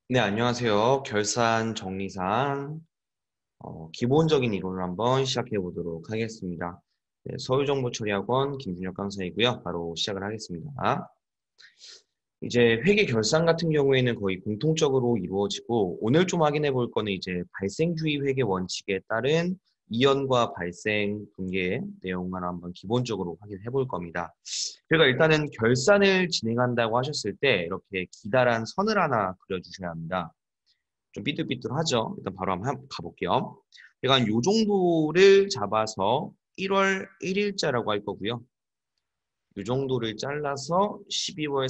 네, 안녕하세요. 결산 정리상 기본적인 이론을 한번 시작해 보도록 하겠습니다. 네, 서울정보처리학원 김준혁 강사이고요. 바로 시작을 하겠습니다. 이제 회계 결산 같은 경우에는 거의 공통적으로 이루어지고 오늘 좀 확인해 볼 거는 이제 발생주의 회계 원칙에 따른 이연과 발생 분계 내용을 한번 기본적으로 확인해 볼 겁니다. 그러니까 일단은 결산을 진행한다고 하셨을 때 이렇게 기다란 선을 하나 그려주셔야 합니다. 좀 삐뚤삐뚤하죠. 일단 바로 한번 가볼게요. 제가 한 요 정도를 잡아서 1월 1일자라고 할 거고요. 요 정도를 잘라서 12월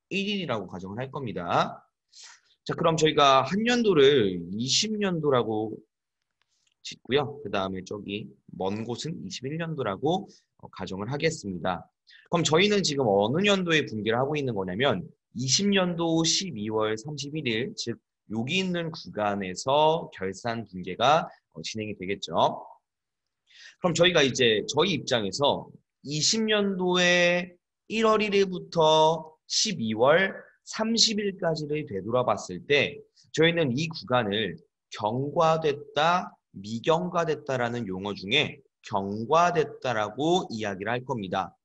31일이라고 가정을 할 겁니다. 자, 그럼 저희가 한 년도를 20년도라고 짓고요. 그 다음에 저기 먼 곳은 21년도라고 가정을 하겠습니다. 그럼 저희는 지금 어느 년도에 분기를 하고 있는 거냐면 20년도 12월 31일, 즉 여기 있는 구간에서 결산 분계가 진행이 되겠죠. 그럼 저희가 이제 저희 입장에서 20년도에 1월 1일부터 12월 30일까지를 되돌아봤을 때 저희는 이 구간을 경과됐다, 미경과됐다라는 용어 중에 경과됐다라고 이야기를 할 겁니다.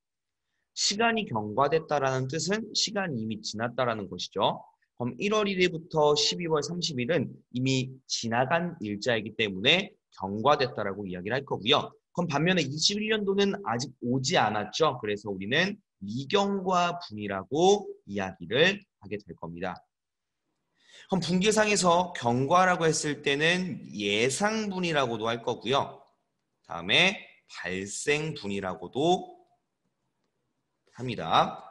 시간이 경과됐다라는 뜻은 시간이 이미 지났다라는 것이죠. 그럼 1월 1일부터 12월 30일은 이미 지나간 일자이기 때문에 경과됐다라고 이야기를 할 거고요. 그럼 반면에 21년도는 아직 오지 않았죠. 그래서 우리는 미경과 분이라고 이야기를 하게 될 겁니다. 그럼 분계상에서 경과라고 했을 때는 예상분이라고도 할 거고요. 다음에 발생분이라고도 합니다.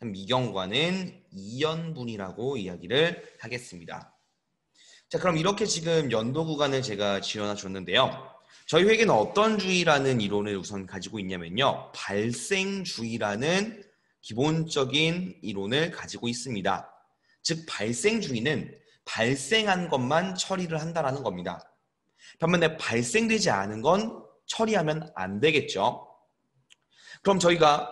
미경과는 이연분이라고 이야기를 하겠습니다. 자, 그럼 이렇게 지금 연도 구간을 제가 지어놔 줬는데요. 저희 회계는 어떤 주의라는 이론을 우선 가지고 있냐면요. 발생주의라는 기본적인 이론을 가지고 있습니다. 즉, 발생주의는 발생한 것만 처리를 한다라는 겁니다. 반면에 발생되지 않은 건 처리하면 안 되겠죠. 그럼 저희가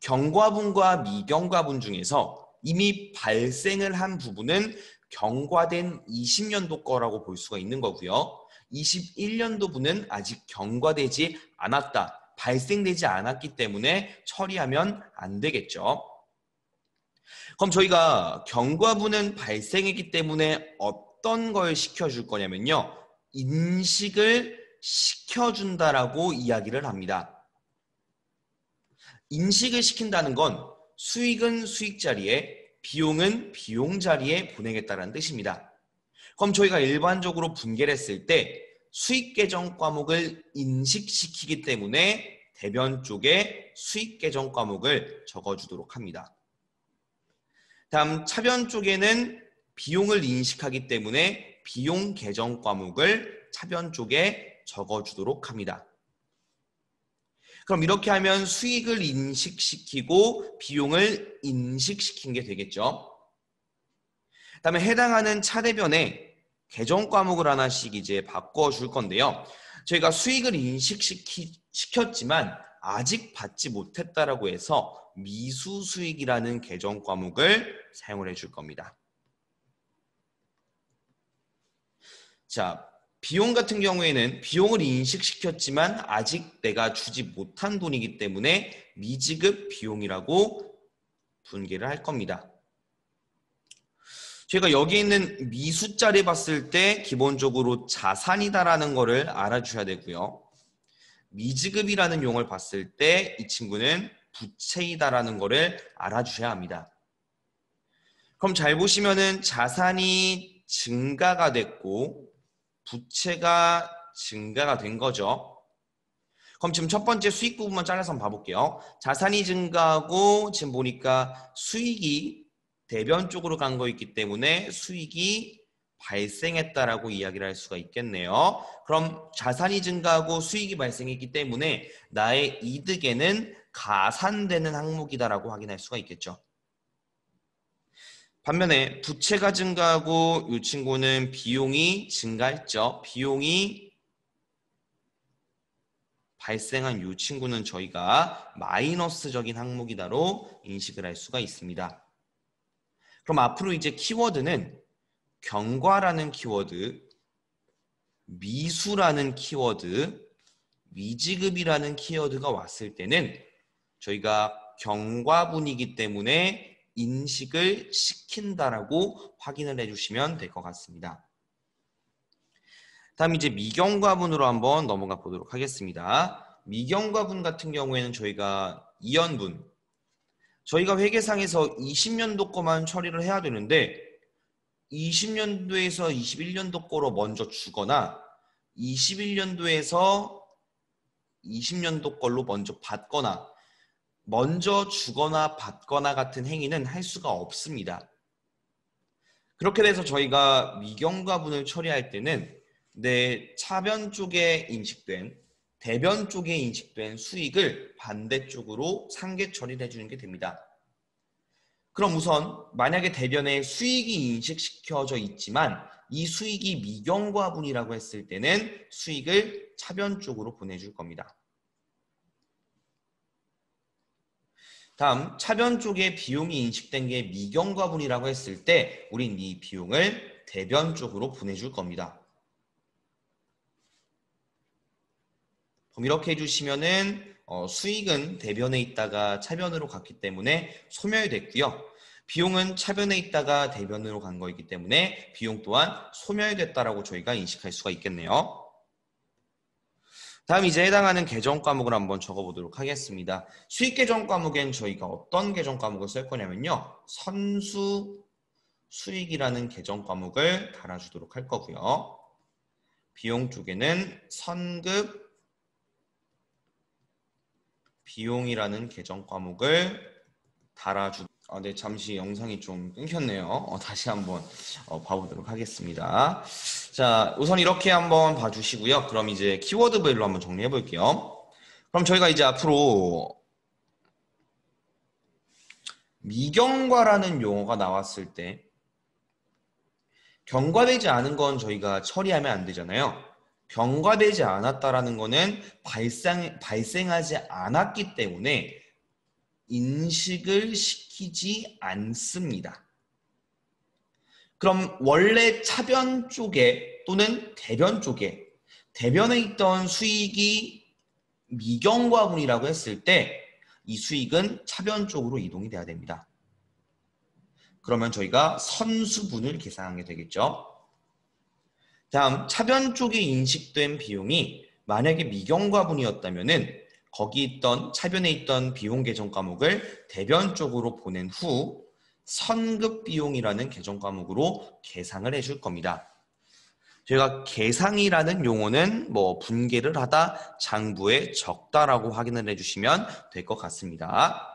경과분과 미경과분 중에서 이미 발생을 한 부분은 경과된 20년도 거라고 볼 수가 있는 거고요. 21년도분은 아직 경과되지 않았다. 발생되지 않았기 때문에 처리하면 안 되겠죠. 그럼 저희가 경과분은 발생했기 때문에 어떤 걸 시켜줄 거냐면요. 인식을 시켜준다라고 이야기를 합니다. 인식을 시킨다는 건 수익은 수익 자리에 비용은 비용 자리에 보내겠다는 뜻입니다. 그럼 저희가 일반적으로 분계를 했을 때 수익 계정 과목을 인식시키기 때문에 대변 쪽에 수익 계정 과목을 적어주도록 합니다. 다음 차변 쪽에는 비용을 인식하기 때문에 비용 계정 과목을 차변 쪽에 적어주도록 합니다. 그럼 이렇게 하면 수익을 인식시키고 비용을 인식시킨 게 되겠죠. 그다음에 해당하는 차대변에 계정 과목을 하나씩 이제 바꿔줄 건데요. 저희가 수익을 인식시켰지만 아직 받지 못했다라고 해서 미수수익이라는 계정 과목을 사용을 해줄 겁니다. 자, 비용 같은 경우에는 비용을 인식시켰지만 아직 내가 주지 못한 돈이기 때문에 미지급 비용이라고 분계를 할 겁니다. 제가 여기 있는 미숫자를 봤을 때 기본적으로 자산이다라는 거를 알아주셔야 되고요. 미지급이라는 용어를 봤을 때 이 친구는 부채이다라는 거를 알아주셔야 합니다. 그럼 잘 보시면은 자산이 증가가 됐고 부채가 증가가 된 거죠. 그럼 지금 첫 번째 수익 부분만 잘라서 한번 봐볼게요. 자산이 증가하고 지금 보니까 수익이 대변 쪽으로 간 거 있기 때문에 수익이 발생했다라고 이야기를 할 수가 있겠네요. 그럼 자산이 증가하고 수익이 발생했기 때문에 나의 이득에는 가산되는 항목이다라고 확인할 수가 있겠죠. 반면에 부채가 증가하고 이 친구는 비용이 증가했죠. 비용이 발생한 이 친구는 저희가 마이너스적인 항목이다로 인식을 할 수가 있습니다. 그럼 앞으로 이제 키워드는 경과라는 키워드, 미수라는 키워드, 미지급이라는 키워드가 왔을 때는 저희가 경과분이기 때문에 인식을 시킨다라고 확인을 해주시면 될 것 같습니다. 다음 이제 미경과분으로 한번 넘어가 보도록 하겠습니다. 미경과분 같은 경우에는 저희가 2연분, 저희가 회계상에서 20년도 거만 처리를 해야 되는데 20년도에서 21년도 거로 먼저 주거나 21년도에서 20년도 걸로 먼저 받거나 먼저 주거나 받거나 같은 행위는 할 수가 없습니다. 그렇게 돼서 저희가 미경과분을 처리할 때는 내 차변 쪽에 인식된 대변 쪽에 인식된 수익을 반대쪽으로 상계 처리를 해주는 게 됩니다. 그럼 우선 만약에 대변에 수익이 인식시켜져 있지만 이 수익이 미경과분이라고 했을 때는 수익을 차변 쪽으로 보내줄 겁니다. 다음 차변 쪽에 비용이 인식된 게 미경과분이라고 했을 때 우린 이 비용을 대변 쪽으로 보내줄 겁니다. 그럼 이렇게 해주시면은 수익은 대변에 있다가 차변으로 갔기 때문에 소멸됐고요. 비용은 차변에 있다가 대변으로 간 거이기 때문에 비용 또한 소멸됐다라고 저희가 인식할 수가 있겠네요. 다음 이제 해당하는 계정 과목을 한번 적어보도록 하겠습니다. 수익 계정 과목엔 저희가 어떤 계정 과목을 쓸 거냐면요. 선수 수익이라는 계정 과목을 달아주도록 할 거고요. 비용 쪽에는 선급 비용이라는 계정 과목을 네, 잠시 영상이 좀 끊겼네요. 다시 한번 봐보도록 하겠습니다. 자, 우선 이렇게 한번 봐주시고요. 그럼 이제 키워드별로 한번 정리해 볼게요. 그럼 저희가 이제 앞으로 미경과라는 용어가 나왔을 때 경과되지 않은 건 저희가 처리하면 안 되잖아요. 경과되지 않았다라는 거는 발생하지 않았기 때문에 인식을 시키지 않습니다. 그럼 원래 차변 쪽에 또는 대변 쪽에 대변에 있던 수익이 미경과분이라고 했을 때 이 수익은 차변 쪽으로 이동이 돼야 됩니다. 그러면 저희가 선수분을 계산하게 되겠죠. 다음 차변 쪽에 인식된 비용이 만약에 미경과분이었다면은 거기 있던 차변에 있던 비용 계정 과목을 대변 쪽으로 보낸 후 선급 비용이라는 계정 과목으로 계상을 해줄 겁니다. 저희가 계상이라는 용어는 분계를 하다 장부에 적다라고 확인을 해주시면 될 것 같습니다.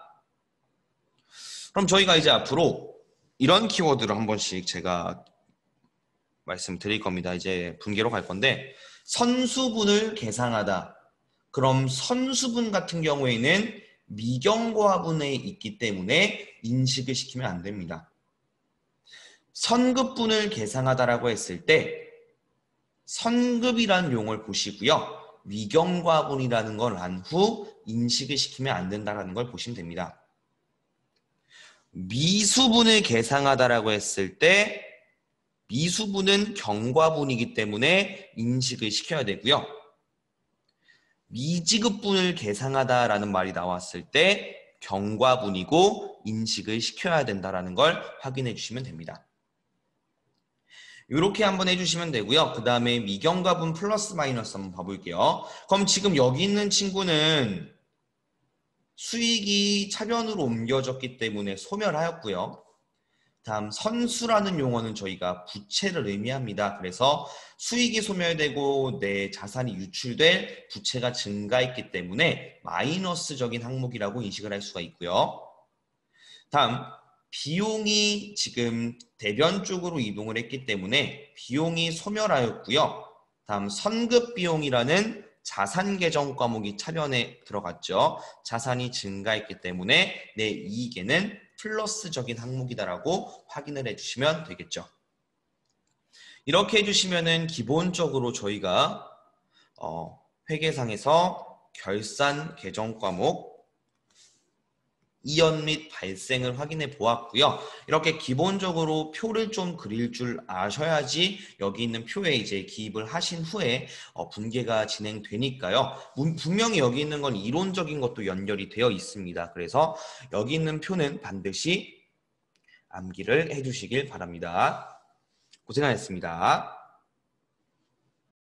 그럼 저희가 이제 앞으로 이런 키워드를 한 번씩 제가 말씀드릴 겁니다. 이제 분계로 갈 건데 선수분을 계상하다. 그럼 선수분 같은 경우에는 미경과분에 있기 때문에 인식을 시키면 안 됩니다. 선급분을 계상하다라고 했을 때 선급이라는 용어를 보시고요. 미경과분이라는 걸 한 후 인식을 시키면 안 된다는 걸 보시면 됩니다. 미수분을 계상하다라고 했을 때 미수분은 경과분이기 때문에 인식을 시켜야 되고요. 미지급분을 계상하다라는 말이 나왔을 때 경과분이고 인식을 시켜야 된다는 걸 확인해 주시면 됩니다. 이렇게 한번 해주시면 되고요. 그 다음에 미경과분 플러스 마이너스 한번 봐볼게요. 그럼 지금 여기 있는 친구는 수익이 차변으로 옮겨졌기 때문에 소멸하였고요. 다음 선수라는 용어는 저희가 부채를 의미합니다. 그래서 수익이 소멸되고 내 자산이 유출될 부채가 증가했기 때문에 마이너스적인 항목이라고 인식을 할 수가 있고요. 다음 비용이 지금 대변 쪽으로 이동을 했기 때문에 비용이 소멸하였고요. 다음 선급 비용이라는 자산 계정 과목이 차변에 들어갔죠. 자산이 증가했기 때문에 내 이익에는 플러스적인 항목이다라고 확인을 해주시면 되겠죠. 이렇게 해주시면은 기본적으로 저희가 회계상에서 결산 계정 과목 이연 및 발생을 확인해 보았고요. 이렇게 기본적으로 표를 좀 그릴 줄 아셔야지 여기 있는 표에 이제 기입을 하신 후에 분계가 진행되니까요. 분명히 여기 있는 건 이론적인 것도 연결이 되어 있습니다. 그래서 여기 있는 표는 반드시 암기를 해주시길 바랍니다. 고생하셨습니다.